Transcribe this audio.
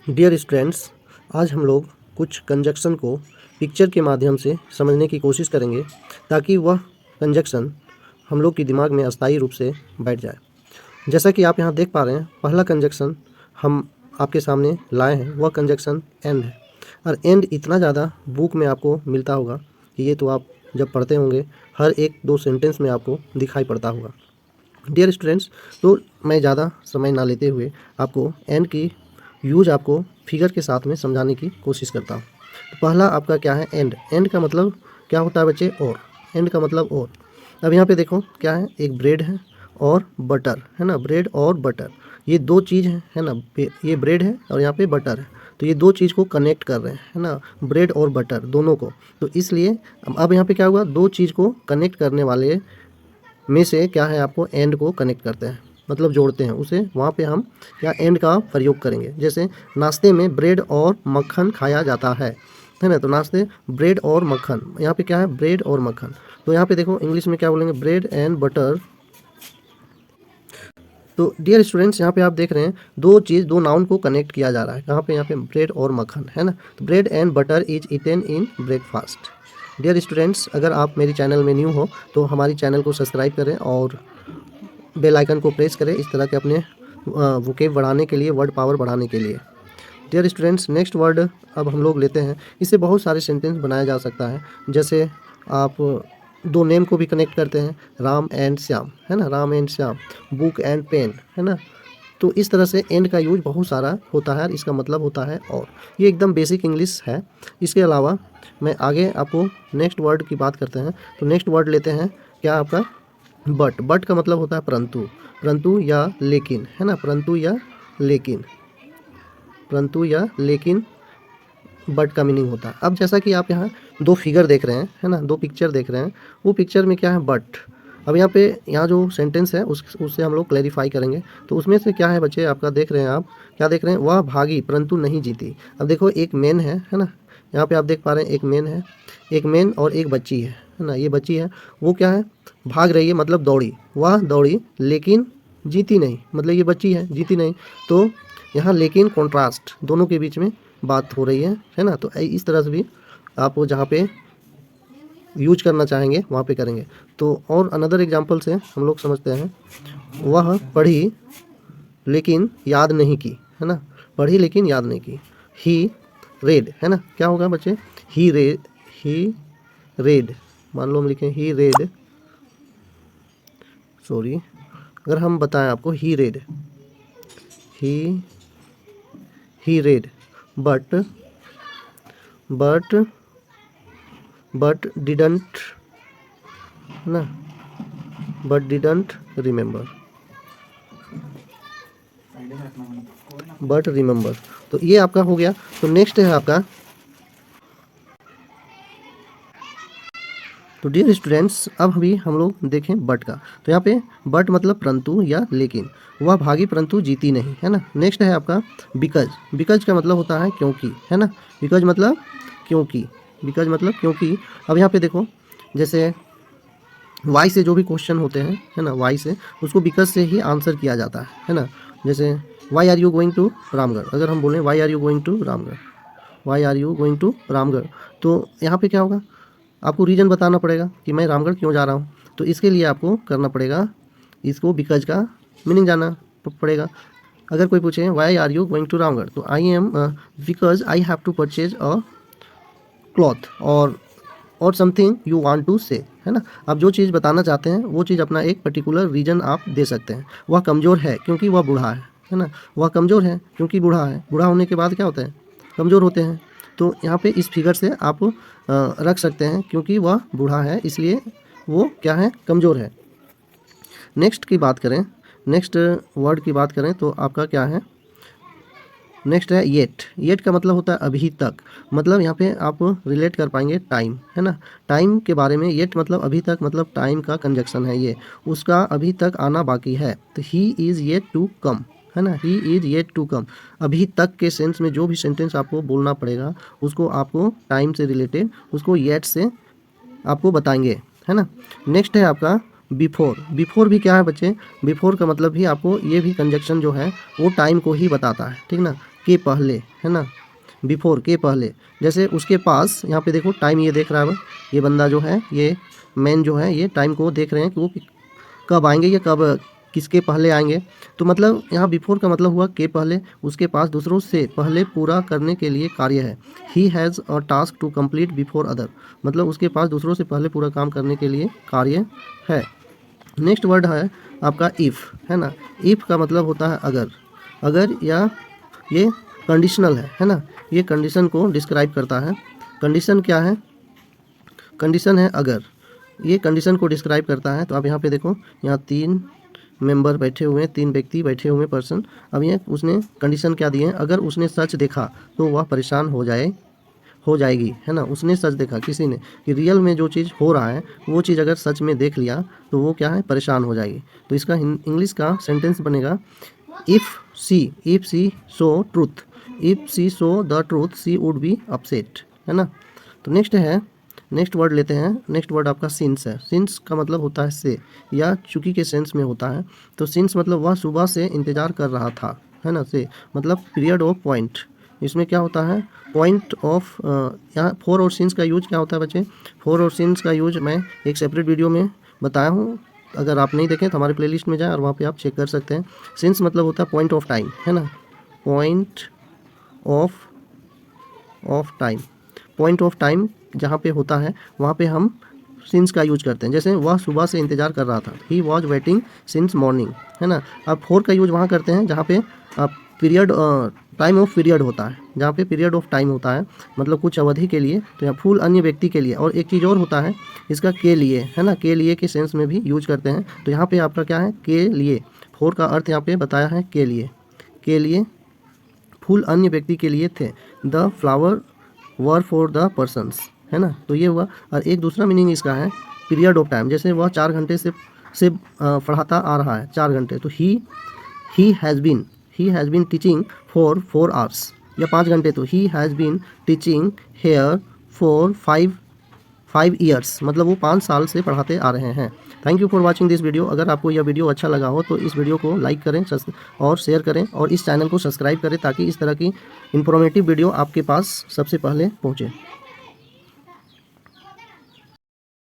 Dear students, आज हम लोग कुछ कंजक्शन को पिक्चर के माध्यम से समझने की कोशिश करेंगे ताकि वह कंजक्शन हम लोग के दिमाग में अस्थायी रूप से बैठ जाए। जैसा कि आप यहाँ देख पा रहे हैं, पहला कंजक्शन हम आपके सामने लाए हैं, वह कंजक्शन एंड है। और एंड इतना ज़्यादा बुक में आपको मिलता होगा कि ये तो आप जब पढ़ते होंगे हर एक दो सेंटेंस में आपको दिखाई पड़ता होगा। डियर स्टूडेंट्स, तो मैं ज़्यादा समय ना लेते हुए आपको एंड की यूज आपको फिगर के साथ में समझाने की कोशिश करता हूँ। तो पहला आपका क्या है, एंड। एंड का मतलब क्या होता है बच्चे? और। एंड का मतलब और। अब यहाँ पे देखो क्या है, एक ब्रेड है और बटर है ना, ब्रेड और बटर, ये दो चीज़ है ना, ये ब्रेड है और यहाँ पे बटर है, तो ये दो चीज़ को कनेक्ट कर रहे हैं है ना, ब्रेड और बटर दोनों को। तो इसलिए अब यहाँ पे क्या हुआ, दो चीज़ को कनेक्ट करने वाले में से क्या है, आपको एंड को कनेक्ट करते हैं, मतलब जोड़ते हैं उसे, वहाँ पे हम क्या एंड का प्रयोग करेंगे। जैसे नाश्ते में ब्रेड और मक्खन खाया जाता है ना, तो नाश्ते ब्रेड और मक्खन, यहाँ पे क्या है, ब्रेड और मक्खन। तो यहाँ पे देखो इंग्लिश में क्या बोलेंगे, ब्रेड एंड बटर। तो डियर स्टूडेंट्स, यहाँ पे आप देख रहे हैं दो चीज़, दो नाउन को कनेक्ट किया जा रहा है। कहाँ पे? यहाँ पे ब्रेड और मक्खन है ना। तो bread and butter is eaten in breakfast. Dear students, अगर आप मेरी चैनल में न्यू हो तो हमारी चैनल को सब्सक्राइब करें और बेल आइकन को प्रेस करें, इस तरह के अपने वोकेब बढ़ाने के लिए, वर्ड पावर बढ़ाने के लिए। डियर स्टूडेंट्स, नेक्स्ट वर्ड अब हम लोग लेते हैं। इससे बहुत सारे सेंटेंस बनाया जा सकता है। जैसे आप दो नेम को भी कनेक्ट करते हैं, राम एंड श्याम है ना, Ram and Shyam, book and pen है ना। तो इस तरह से एंड का यूज बहुत सारा होता है, इसका मतलब होता है और। ये एकदम बेसिक इंग्लिश है। इसके अलावा मैं आगे आपको नेक्स्ट वर्ड की बात करते हैं। तो नेक्स्ट वर्ड लेते हैं क्या, आपका बट। बट का मतलब होता है परंतु, परंतु या लेकिन है ना, परंतु या लेकिन, परंतु या लेकिन बट का मीनिंग होता है। अब जैसा कि आप यहाँ दो फिगर देख रहे हैं है ना, दो पिक्चर देख रहे हैं, वो पिक्चर में क्या है, बट। अब यहाँ पे यहाँ जो सेंटेंस है उससे हम लोग क्लैरिफाई करेंगे। तो उसमें से क्या है बच्चे, आपका देख रहे हैं, आप क्या देख रहे हैं, वह भागी परंतु नहीं जीती। अब देखो एक मैन है ना, यहाँ पे आप देख पा रहे हैं एक मैन है, एक मैन और एक बच्ची है ना। ये बच्ची है, वो क्या है, भाग रही है, मतलब दौड़ी, वह दौड़ी लेकिन जीती नहीं, मतलब ये बच्ची है, जीती नहीं। तो यहाँ लेकिन कॉन्ट्रास्ट, दोनों के बीच में बात हो रही है ना। तो इस तरह से भी आप जहाँ पे यूज करना चाहेंगे वहाँ पे करेंगे। तो और अनदर एग्जांपल से हम लोग समझते हैं, वह पढ़ी लेकिन याद नहीं की है ना, पढ़ी लेकिन याद नहीं की। ही रेड है ना, क्या होगा बच्चे, ही रेड, मान लो हम लिखें ही रेड, सॉरी, अगर हम बताएं आपको he read, he read but didn't ना, but didn't remember, but remember. तो ये आपका हो गया। तो नेक्स्ट है आपका, तो डियर स्टूडेंट्स, अब अभी हम लोग देखें बट का। तो यहाँ पे बट मतलब परंतु या लेकिन, वह भागी परंतु जीती नहीं है ना। नेक्स्ट है आपका बिकॉज। बिकॉज का मतलब होता है क्योंकि है ना, बिकॉज मतलब क्योंकि, बिकॉज मतलब क्योंकि। अब यहाँ पे देखो, जैसे वाई से जो भी क्वेश्चन होते हैं है ना, वाई से, उसको बिकॉज से ही आंसर किया जाता है ना। जैसे why are you going to Ramgarh, अगर हम बोलें why are you going to Ramgarh, why are you going to Ramgarh, तो यहाँ पे क्या होगा, आपको रीज़न बताना पड़ेगा कि मैं रामगढ़ क्यों जा रहा हूँ। तो इसके लिए आपको करना पड़ेगा, इसको बिकॉज का मीनिंग जानना पड़ेगा। अगर कोई पूछे why are you going to Ramgarh, तो I am because I have to purchase a cloth और something you want to say है ना। आप जो चीज़ बताना चाहते हैं वो चीज़ अपना एक पर्टिकुलर रीज़न आप दे सकते हैं। वह कमज़ोर है क्योंकि वह बूढ़ा है ना, वह कमज़ोर है क्योंकि बूढ़ा है, बूढ़ा होने के बाद क्या होता है, कमज़ोर होते हैं। तो यहाँ पे इस फिगर से आप रख सकते हैं, क्योंकि वह बूढ़ा है इसलिए वो क्या है, कमज़ोर है। नेक्स्ट की बात करें, नेक्स्ट वर्ड की बात करें तो आपका क्या है, नेक्स्ट है येट। येट का मतलब होता है अभी तक, मतलब यहाँ पे आप रिलेट कर पाएंगे टाइम है ना, टाइम के बारे में। येट मतलब अभी तक, मतलब टाइम का कंजक्शन है ये, उसका अभी तक आना बाकी है। तो he is yet to come है ना, he is yet to come. अभी तक के सेंस में जो भी सेंटेंस आपको बोलना पड़ेगा, उसको आपको टाइम से रिलेटेड उसको येट से आपको बताएंगे है ना। नेक्स्ट है आपका बिफोर। बिफोर भी क्या है बच्चे, बिफोर का मतलब भी आपको ये भी कंजक्शन जो है वो टाइम को ही बताता है, ठीक ना। के पहले, है ना, बिफोर के पहले। जैसे उसके पास, यहाँ पे देखो टाइम ये देख रहा है, ये बंदा जो है, ये मैन जो है, ये टाइम को देख रहे हैं कि वो कब आएंगे या कब किसके पहले आएंगे। तो मतलब यहाँ बिफोर का मतलब हुआ के पहले, उसके पास दूसरों से पहले पूरा करने के लिए कार्य है। He has a task to complete before other, मतलब उसके पास दूसरों से पहले पूरा काम करने के लिए कार्य है। नेक्स्ट वर्ड है आपका इफ़, है ना। इफ़ का मतलब होता है अगर, अगर या ये कंडीशनल है ना, ये कंडीशन को डिस्क्राइब करता है। कंडीशन क्या है, कंडीशन है अगर, ये कंडीशन को डिस्क्राइब करता है। तो आप यहाँ पे देखो, यहाँ 3 मेंबर बैठे हुए हैं, 3 व्यक्ति बैठे हुए हैं, पर्सन। अब ये उसने कंडीशन क्या दिए हैं, अगर उसने सच देखा तो वह परेशान हो जाएगी, है ना। उसने सच देखा, किसी ने, कि रियल में जो चीज़ हो रहा है वो चीज़ अगर सच में देख लिया तो वो क्या है, परेशान हो जाएगी। तो इसका इंग्लिश का सेंटेंस बनेगा, if she saw truth, if she saw the truth she would be upset, है ना। तो नेक्स्ट वर्ड लेते हैं। नेक्स्ट वर्ड आपका सिंस है। सिंस का मतलब होता है से या चूंकि के सेंस में होता है। तो सिंस मतलब वह सुबह से इंतज़ार कर रहा था, है ना। से मतलब पीरियड ऑफ पॉइंट, इसमें क्या होता है, पॉइंट ऑफ। यहाँ फॉर और सिंस का यूज क्या होता है बच्चे, फॉर और सिंस का यूज मैं एक सेपरेट वीडियो में बताया हूँ, अगर आप नहीं देखें तो हमारे प्लेलिस्ट में जाएं और वहाँ पे आप चेक कर सकते हैं। सिंस मतलब होता है पॉइंट ऑफ टाइम, है ना, point of time. Point of time जहाँ पे होता है वहाँ पे हम सिंस का यूज करते हैं। जैसे वह सुबह से इंतज़ार कर रहा था, he was waiting since morning, है ना। अब फॉर का यूज वहाँ करते हैं जहाँ पे पीरियड, टाइम ऑफ पीरियड होता है, जहाँ पे पीरियड ऑफ टाइम होता है, मतलब कुछ अवधि के लिए। तो यहाँ फुल अन्य व्यक्ति के लिए। और एक चीज़ और होता है इसका, के लिए, है ना, के लिए के सेंस में भी यूज करते हैं। तो यहाँ पे आपका क्या है, के लिए। फॉर का अर्थ यहाँ पे बताया है के लिए, फूल अन्य व्यक्ति के लिए थे। The flower were for the persons, है ना। तो ये हुआ। और एक दूसरा मीनिंग इसका है पीरियड ऑफ टाइम, जैसे वह 4 घंटे से पढ़ाता आ रहा है, 4 घंटे। तो he has been teaching for 4 hours, या 5 घंटे। तो he has been teaching here for 5 years, मतलब वो 5 साल से पढ़ाते आ रहे हैं। Thank you for watching this video. अगर आपको यह वीडियो अच्छा लगा हो तो इस वीडियो को लाइक करें और शेयर करें, और इस चैनल को सब्सक्राइब करें ताकि इस तरह की इन्फॉर्मेटिव वीडियो आपके पास सबसे पहले पहुँचे।